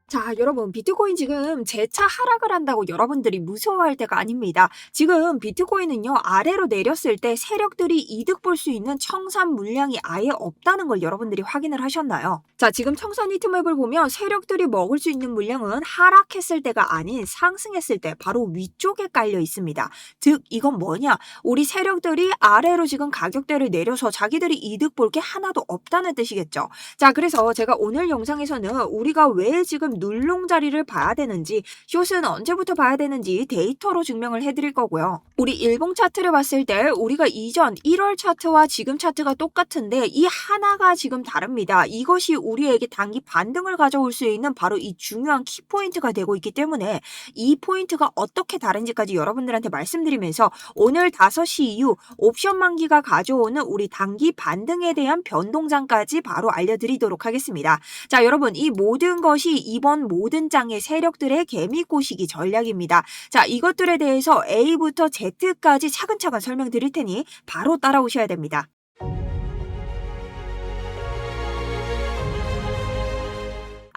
자, 여러분, 비트코인 지금 재차 하락을 한다고 여러분들이 무서워할 때가 아닙니다. 지금 비트코인은요, 아래로 내렸을 때 세력들이 이득 볼 수 있는 청산 물량이 아예 없다는 걸 여러분들이 확인을 하셨나요? 자, 지금 청산 히트맵을 보면 세력들이 먹을 수 있는 물량은 하락했을 때가 아닌 상승했을 때 바로 위쪽에 깔려 있습니다. 즉, 이건 뭐냐? 우리 세력들이 아래로 지금 가격대를 내려서 자기들이 이득 볼 게 하나도 없다는 뜻이겠죠. 자, 그래서 제가 오늘 영상에서는 우리가 왜 지금 눌롱 자리를 봐야 되는지, 숏은 언제부터 봐야 되는지 데이터로 증명을 해드릴 거고요. 우리 일봉 차트를 봤을 때 우리가 이전 1월 차트와 지금 차트가 똑같은데 이 하나가 지금 다릅니다. 이것이 우리에게 단기 반등을 가져올 수 있는 바로 이 중요한 키포인트가 되고 있기 때문에 이 포인트가 어떻게 다른지까지 여러분들한테 말씀드리면서 오늘 5시 이후 옵션 만기가 가져오는 우리 단기 반등에 대한 변동장까지 바로 알려드리도록 하겠습니다. 자, 여러분, 이 모든 것이 이번 모든 장의 세력들의 개미 꼬시기 전략입니다. 자, 이것들에 대해서 A부터 Z까지 차근차근 설명드릴 테니 바로 따라오셔야 됩니다.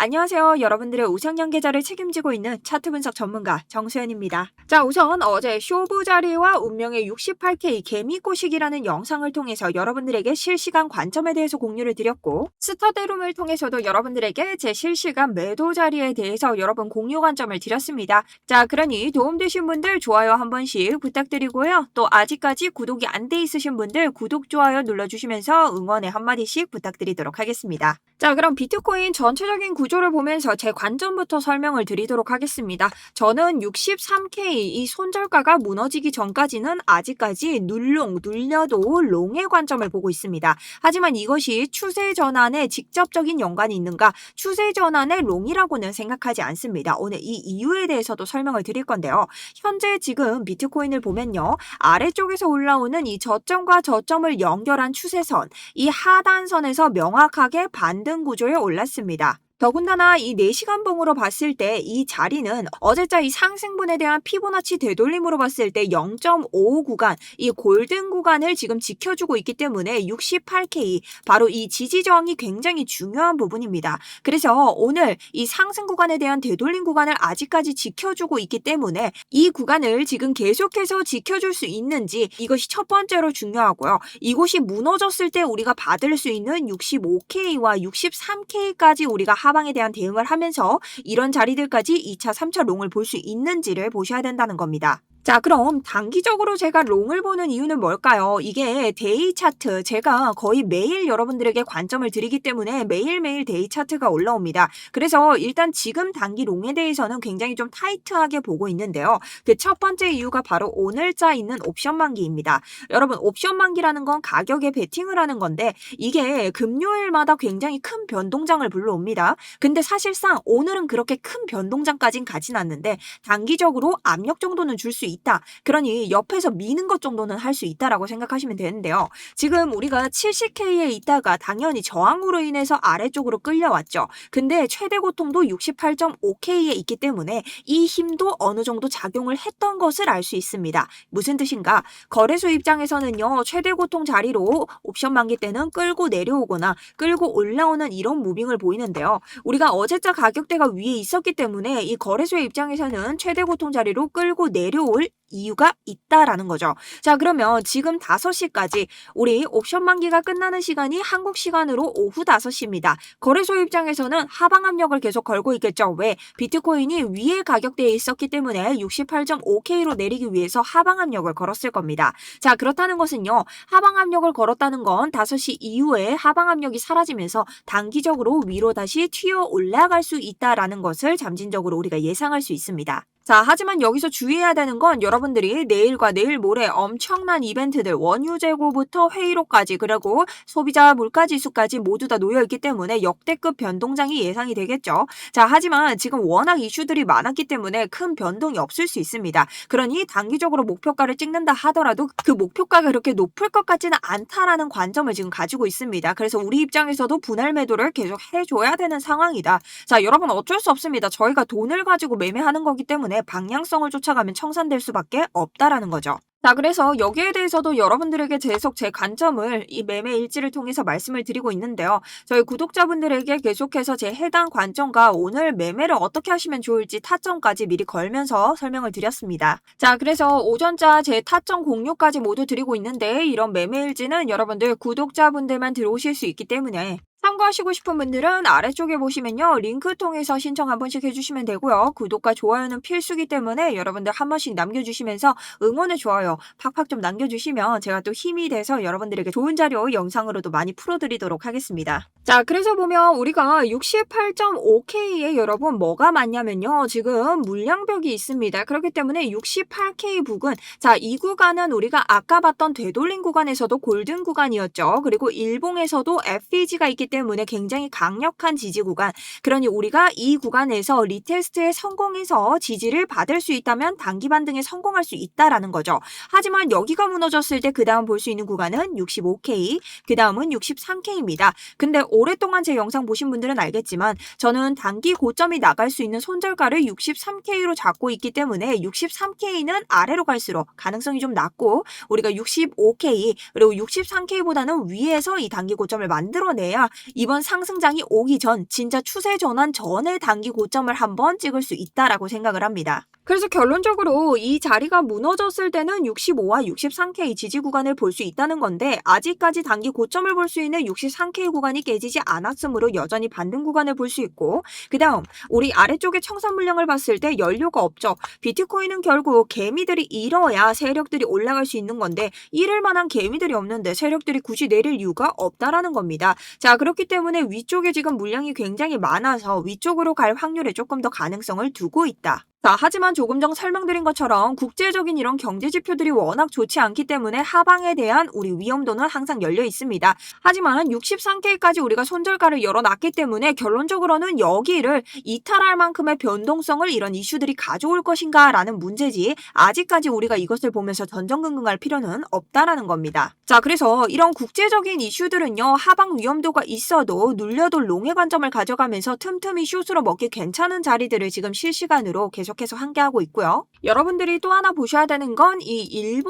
안녕하세요. 여러분들의 우상향 계좌를 책임지고 있는 차트 분석 전문가 정수연입니다. 자, 우선 어제 쇼부 자리와 운명의 68K 개미 꼬시기라는 영상을 통해서 여러분들에게 실시간 관점에 대해서 공유를 드렸고, 스터디룸을 통해서도 여러분들에게 제 실시간 매도 자리에 대해서 여러분 공유 관점을 드렸습니다. 자, 그러니 도움되신 분들 좋아요 한 번씩 부탁드리고요. 또 아직까지 구독이 안 돼 있으신 분들 구독, 좋아요 눌러주시면서 응원의 한마디씩 부탁드리도록 하겠습니다. 자, 그럼 비트코인 전체적인 구조를 보면서 제 관점부터 설명을 드리도록 하겠습니다. 저는 63K 이 손절가가 무너지기 전까지는 아직까지 눌려도 롱의 관점을 보고 있습니다. 하지만 이것이 추세 전환에 직접적인 연관이 있는가? 추세 전환의 롱이라고는 생각하지 않습니다. 오늘 이 이유에 대해서도 설명을 드릴 건데요. 현재 지금 비트코인을 보면요. 아래쪽에서 올라오는 이 저점과 저점을 연결한 추세선, 이 하단선에서 명확하게 반등 구조에 올랐습니다. 더군다나 이 4시간 봉으로 봤을 때 이 자리는 어제자 이 상승분에 대한 피보나치 되돌림으로 봤을 때 0.55 구간, 이 골든 구간을 지금 지켜주고 있기 때문에 68K, 바로 이 지지 저항이 굉장히 중요한 부분입니다. 그래서 오늘 이 상승 구간에 대한 되돌림 구간을 아직까지 지켜주고 있기 때문에 이 구간을 지금 계속해서 지켜줄 수 있는지, 이것이 첫 번째로 중요하고요. 이곳이 무너졌을 때 우리가 받을 수 있는 65K와 63K까지 우리가 하방에 대한 대응을 하면서 이런 자리들까지 2차, 3차 롱을 볼 수 있는지를 보셔야 된다는 겁니다. 자, 그럼 단기적으로 제가 롱을 보는 이유는 뭘까요? 이게 데이 차트, 제가 거의 매일 여러분들에게 관점을 드리기 때문에 매일매일 데이 차트가 올라옵니다. 그래서 일단 지금 단기 롱에 대해서는 굉장히 좀 타이트하게 보고 있는데요. 그 첫 번째 이유가 바로 오늘자 있는 옵션 만기입니다. 여러분, 옵션 만기라는 건 가격에 베팅을 하는 건데 이게 금요일마다 굉장히 큰 변동장을 불러옵니다. 근데 사실상 오늘은 그렇게 큰 변동장까진 가진 않는데 단기적으로 압력 정도는 줄 수 있다. 그러니 옆에서 미는 것 정도는 할 수 있다라고 생각하시면 되는데요. 지금 우리가 70K에 있다가 당연히 저항으로 인해서 아래쪽으로 끌려왔죠. 근데 최대 고통도 68.5K에 있기 때문에 이 힘도 어느 정도 작용을 했던 것을 알 수 있습니다. 무슨 뜻인가? 거래소 입장에서는요. 최대 고통 자리로 옵션 만기 때는 끌고 내려오거나 끌고 올라오는 이런 무빙을 보이는데요. 우리가 어제자 가격대가 위에 있었기 때문에 이 거래소의 입장에서는 최대 고통 자리로 끌고 내려올 이유가 있다라는 거죠. 자, 그러면 지금 5시까지 우리 옵션 만기가 끝나는 시간이 한국 시간으로 오후 5시입니다. 거래소 입장에서는 하방 압력을 계속 걸고 있겠죠. 왜? 비트코인이 위에 가격대에 있었기 때문에 68.5K로 내리기 위해서 하방 압력을 걸었을 겁니다. 자, 그렇다는 것은요. 하방 압력을 걸었다는 건 5시 이후에 하방 압력이 사라지면서 단기적으로 위로 다시 튀어 올라갈 수 있다라는 것을 잠진적으로 우리가 예상할 수 있습니다. 자, 하지만 여기서 주의해야 되는 건 여러분들이 내일과 내일 모레 엄청난 이벤트들, 원유 재고부터 회의록까지, 그리고 소비자 물가지수까지 모두 다 놓여있기 때문에 역대급 변동장이 예상이 되겠죠. 자, 하지만 지금 워낙 이슈들이 많았기 때문에 큰 변동이 없을 수 있습니다. 그러니 단기적으로 목표가를 찍는다 하더라도 그 목표가가 그렇게 높을 것 같지는 않다라는 관점을 지금 가지고 있습니다. 그래서 우리 입장에서도 분할 매도를 계속 해줘야 되는 상황이다. 자, 여러분 어쩔 수 없습니다. 저희가 돈을 가지고 매매하는 거기 때문에 방향성을 쫓아가면 청산될 수밖에 없다라는 거죠. 자, 그래서 여기에 대해서도 여러분들에게 계속 제 관점을 이 매매 일지를 통해서 말씀을 드리고 있는데요. 저희 구독자분들에게 계속해서 제 해당 관점과 오늘 매매를 어떻게 하시면 좋을지 타점까지 미리 걸면서 설명을 드렸습니다. 자, 그래서 오전자 제 타점 공유까지 모두 드리고 있는데 이런 매매 일지는 여러분들 구독자분들만 들어오실 수 있기 때문에 참고하시고 싶은 분들은 아래쪽에 보시면요. 링크 통해서 신청 한 번씩 해주시면 되고요. 구독과 좋아요는 필수기 때문에 여러분들 한 번씩 남겨주시면서 응원의 좋아요 팍팍 좀 남겨주시면 제가 또 힘이 돼서 여러분들에게 좋은 자료 영상으로도 많이 풀어드리도록 하겠습니다. 자, 그래서 보면 우리가 68.5K에 여러분 뭐가 맞냐면요. 지금 물량벽이 있습니다. 그렇기 때문에 68K 부근, 자, 이 구간은 우리가 아까 봤던 되돌림 구간에서도 골든 구간이었죠. 그리고 일봉에서도 FEG가 있기 때문에 굉장히 강력한 지지 구간. 그러니 우리가 이 구간에서 리테스트에 성공해서 지지를 받을 수 있다면 단기 반등에 성공할 수 있다라는 거죠. 하지만 여기가 무너졌을 때 그 다음 볼 수 있는 구간은 65K, 그 다음은 63K입니다. 근데 오랫동안 제 영상 보신 분들은 알겠지만 저는 단기 고점이 나갈 수 있는 손절가를 63K로 잡고 있기 때문에 63K는 아래로 갈수록 가능성이 좀 낮고 우리가 65K 그리고 63K보다는 위에서 이 단기 고점을 만들어내야 이번 상승장이 오기 전 진짜 추세 전환 전에 단기 고점을 한번 찍을 수 있다라고 생각을 합니다. 그래서 결론적으로 이 자리가 무너졌을 때는 65와 63K 지지 구간을 볼 수 있다는 건데 아직까지 단기 고점을 볼 수 있는 63K 구간이 깨지지 않았으므로 여전히 반등 구간을 볼 수 있고 그 다음 우리 아래쪽에 청산 물량을 봤을 때 연료가 없죠. 비트코인은 결국 개미들이 잃어야 세력들이 올라갈 수 있는 건데 잃을 만한 개미들이 없는데 세력들이 굳이 내릴 이유가 없다라는 겁니다. 자, 그렇기 때문에 위쪽에 지금 물량이 굉장히 많아서 위쪽으로 갈 확률에 조금 더 가능성을 두고 있다. 자, 하지만 조금 전 설명드린 것처럼 국제적인 이런 경제 지표들이 워낙 좋지 않기 때문에 하방에 대한 우리 위험도는 항상 열려 있습니다. 하지만 63K까지 우리가 손절가를 열어놨기 때문에 결론적으로는 여기를 이탈할 만큼의 변동성을 이런 이슈들이 가져올 것인가 라는 문제지 아직까지 우리가 이것을 보면서 전전긍긍할 필요는 없다라는 겁니다. 자, 그래서 이런 국제적인 이슈들은요. 하방 위험도가 있어도 눌려도 롱의 관점을 가져가면서 틈틈이 숏으로 먹기 괜찮은 자리들을 지금 실시간으로 계속해서 함께하고 있고요. 여러분들이 또 하나 보셔야 되는 건 이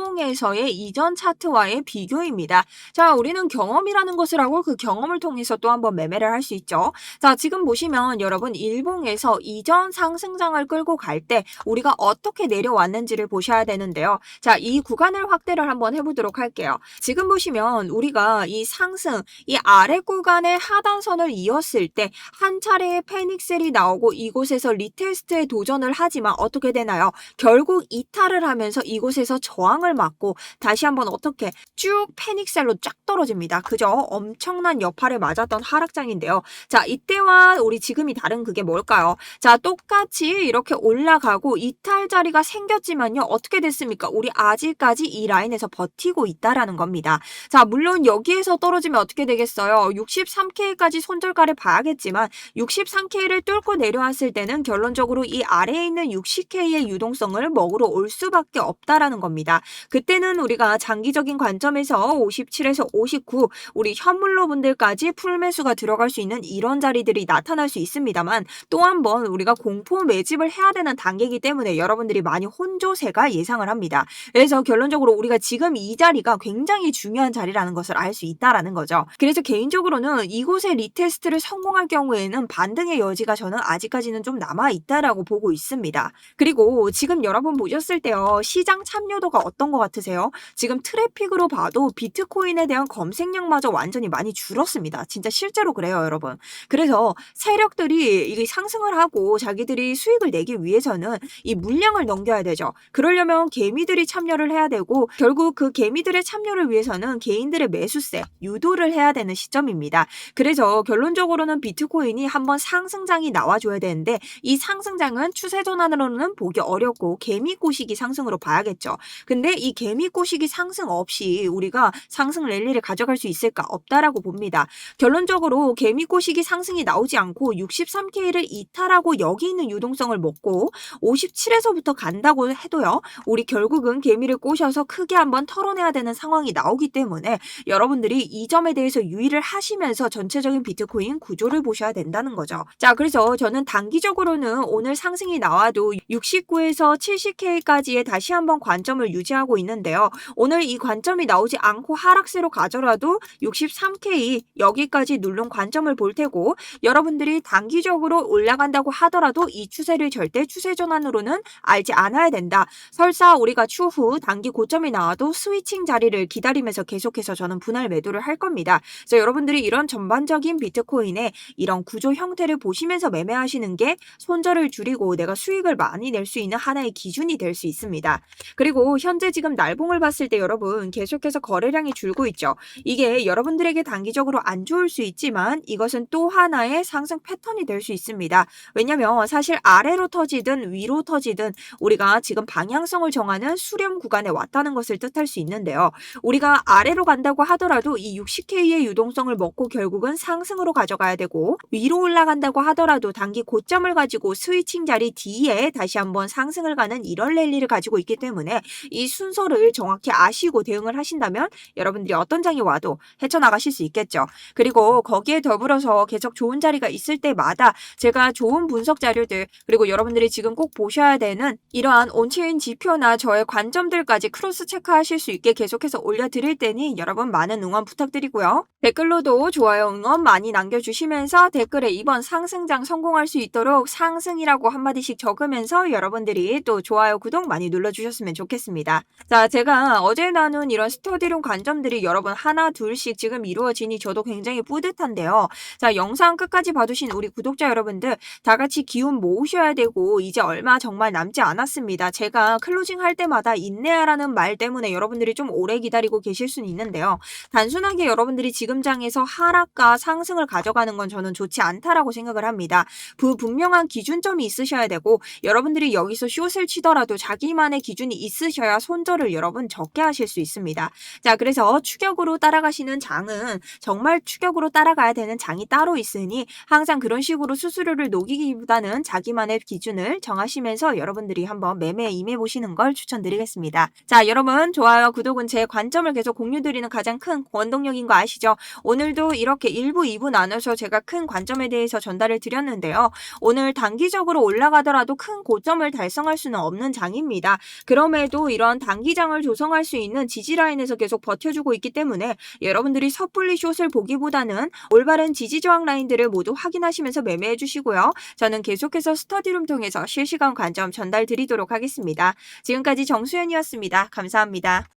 일봉에서의 이전 차트와의 비교입니다. 자, 우리는 경험이라는 것을 하고 그 경험을 통해서 또 한번 매매를 할 수 있죠. 자, 지금 보시면 여러분 일봉에서 이전 상승장을 끌고 갈 때 우리가 어떻게 내려왔는지를 보셔야 되는데요. 자, 이 구간을 확대를 한번 해보도록 할게요. 지금 보시면 우리가 이 상승, 이 아래 구간의 하단선을 이었을 때 한 차례의 패닉셀이 나오고 이곳에서 리테스트에 도전을 하지만 어떻게 되나요? 결국 이탈을 하면서 이곳에서 저항을 맞고 다시 한번 어떻게 쭉 패닉셀로 쫙 떨어집니다. 그죠? 엄청난 여파를 맞았던 하락장인데요. 자, 이때와 우리 지금이 다른 그게 뭘까요? 자, 똑같이 이렇게 올라가고 이탈 자리가 생겼지만요. 어떻게 됐습니까? 우리 아직까지 이 라인에서 버티고 있다라는 겁니다. 자, 물론 여기에서 떨어지면 어떻게 되겠어요? 63K까지 손절가를 봐야겠지만 63K를 뚫고 내려왔을 때는 결론적으로 이 아래에 있는 60K의 유동성을 먹으러 올 수밖에 없다라는 겁니다. 그때는 우리가 장기적인 관점에서 57에서 59 우리 현물로 분들까지 풀매수가 들어갈 수 있는 이런 자리들이 나타날 수 있습니다만 또 한 번 우리가 공포 매집을 해야 되는 단계이기 때문에 여러분들이 많이 혼조세가 예상을 합니다. 그래서 결론적으로 우리가 지금 이 자리가 굉장히 중요한 자리라는 것을 알 수 있다라는 거죠. 그래서 개인적으로는 이곳의 리테스트를 성공할 경우에는 반등의 여지가 저는 아직까지는 좀 남아 있다라고 보고 있습니다. 그리고 지금 여러분 보셨을 때요. 시장 참여도가 어떤 것 같으세요? 지금 트래픽으로 봐도 비트코인에 대한 검색량마저 완전히 많이 줄었습니다. 진짜 실제로 그래요, 여러분. 그래서 세력들이 이게 상승을 하고 자기들이 수익을 내기 위해서는 이 물량을 넘겨야 되죠. 그러려면 개미들이 참여를 해야 되고 결국 그 개미들의 참여를 위해서는 개인들의 매수세 유도를 해야 되는 시점입니다. 그래서 결론적으로는 비트코인이 한번 상승장이 나와줘야 되는데 이 상승장은 추세 전환으로는 보기 어렵고 개미 꼬시기 상승으로 봐야겠죠. 근데 이 개미 꼬시기 상승 없이 우리가 상승 랠리를 가져갈 수 있을까? 없다라고 봅니다. 결론적으로 개미 꼬시기 상승이 나오지 않고 63K를 이탈하고 여기 있는 유동성을 먹고 57에서부터 간다고 해도요. 우리 결국은 개미를 꼬셔서 크게 한번 털어내야 되는 상황이 나오기 때문에 여러분들이 이 점에 대해서 유의를 하시면서 전체적인 비트코인 구조를 보셔야 된다는 거죠. 자, 그래서 저는 단기적으로는 오늘 상승이 나와 나와도 69에서 70K까지의 다시 한번 관점을 유지하고 있는데요. 오늘 이 관점이 나오지 않고 하락세로 가더라도 63K 여기까지 누른 관점을 볼 테고, 여러분들이 단기적으로 올라간다고 하더라도 이 추세를 절대 추세 전환으로는 알지 않아야 된다. 설사 우리가 추후 단기 고점이 나와도 스위칭 자리를 기다리면서 계속해서 저는 분할 매도를 할 겁니다. 그래서 여러분들이 이런 전반적인 비트코인의 이런 구조 형태를 보시면서 매매하시는 게 손절을 줄이고 내가 수익을 많이 낼 수 있는 하나의 기준이 될 수 있습니다. 그리고 현재 지금 날봉을 봤을 때 여러분 계속해서 거래량이 줄고 있죠. 이게 여러분들에게 단기적으로 안 좋을 수 있지만 이것은 또 하나의 상승 패턴이 될 수 있습니다. 왜냐면 사실 아래로 터지든 위로 터지든 우리가 지금 방향성을 정하는 수렴 구간에 왔다는 것을 뜻할 수 있는데요. 우리가 아래로 간다고 하더라도 이 60K의 유동성을 먹고 결국은 상승으로 가져가야 되고, 위로 올라간다고 하더라도 단기 고점을 가지고 스위칭 자리 뒤에 다시 한번 상승을 가는 이런 랠리를 가지고 있기 때문에 이 순서를 정확히 아시고 대응을 하신다면 여러분들이 어떤 장이 와도 헤쳐나가실 수 있겠죠. 그리고 거기에 더불어서 계속 좋은 자리가 있을 때마다 제가 좋은 분석 자료들, 그리고 여러분들이 지금 꼭 보셔야 되는 이러한 온체인 지표나 저의 관점들까지 크로스 체크하실 수 있게 계속해서 올려드릴 테니 여러분 많은 응원 부탁드리고요. 댓글로도 좋아요, 응원 많이 남겨주시면서 댓글에 이번 상승장 성공할 수 있도록 상승이라고 한마디씩 적으면서 여러분들이 또 좋아요, 구독 많이 눌러주셨으면 좋겠습니다. 자, 제가 어제 나눈 이런 스터디룸 관점들이 여러분 하나 둘씩 지금 이루어지니 저도 굉장히 뿌듯한데요. 자, 영상 끝까지 봐주신 우리 구독자 여러분들 다 같이 기운 모으셔야 되고 이제 얼마 정말 남지 않았습니다. 제가 클로징 할 때마다 인내하라는 말 때문에 여러분들이 좀 오래 기다리고 계실 수는 있는데요. 단순하게 여러분들이 지금 장에서 하락과 상승을 가져가는 건 저는 좋지 않다라고 생각을 합니다. 분명한 기준점이 있으셔야 되고, 여러분들이 여기서 숏을 치더라도 자기만의 기준이 있으셔야 손절을 여러분 적게 하실 수 있습니다. 자, 그래서 추격으로 따라가시는 장은 정말 추격으로 따라가야 되는 장이 따로 있으니 항상 그런 식으로 수수료를 녹이기보다는 자기만의 기준을 정하시면서 여러분들이 한번 매매에 임해보시는 걸 추천드리겠습니다. 자, 여러분 좋아요, 구독은 제 관점을 계속 공유드리는 가장 큰 원동력인 거 아시죠? 오늘도 이렇게 1부, 2부 나눠서 제가 큰 관점에 대해서 전달을 드렸는데요. 오늘 단기적으로 올라가더라도 큰 고점을 달성할 수는 없는 장입니다. 그럼에도 이런 단기장을 조성할 수 있는 지지라인에서 계속 버텨주고 있기 때문에 여러분들이 섣불리 숏을 보기보다는 올바른 지지저항 라인들을 모두 확인하시면서 매매해 주시고요. 저는 계속해서 스터디룸 통해서 실시간 관점 전달 드리도록 하겠습니다. 지금까지 정수연이었습니다. 감사합니다.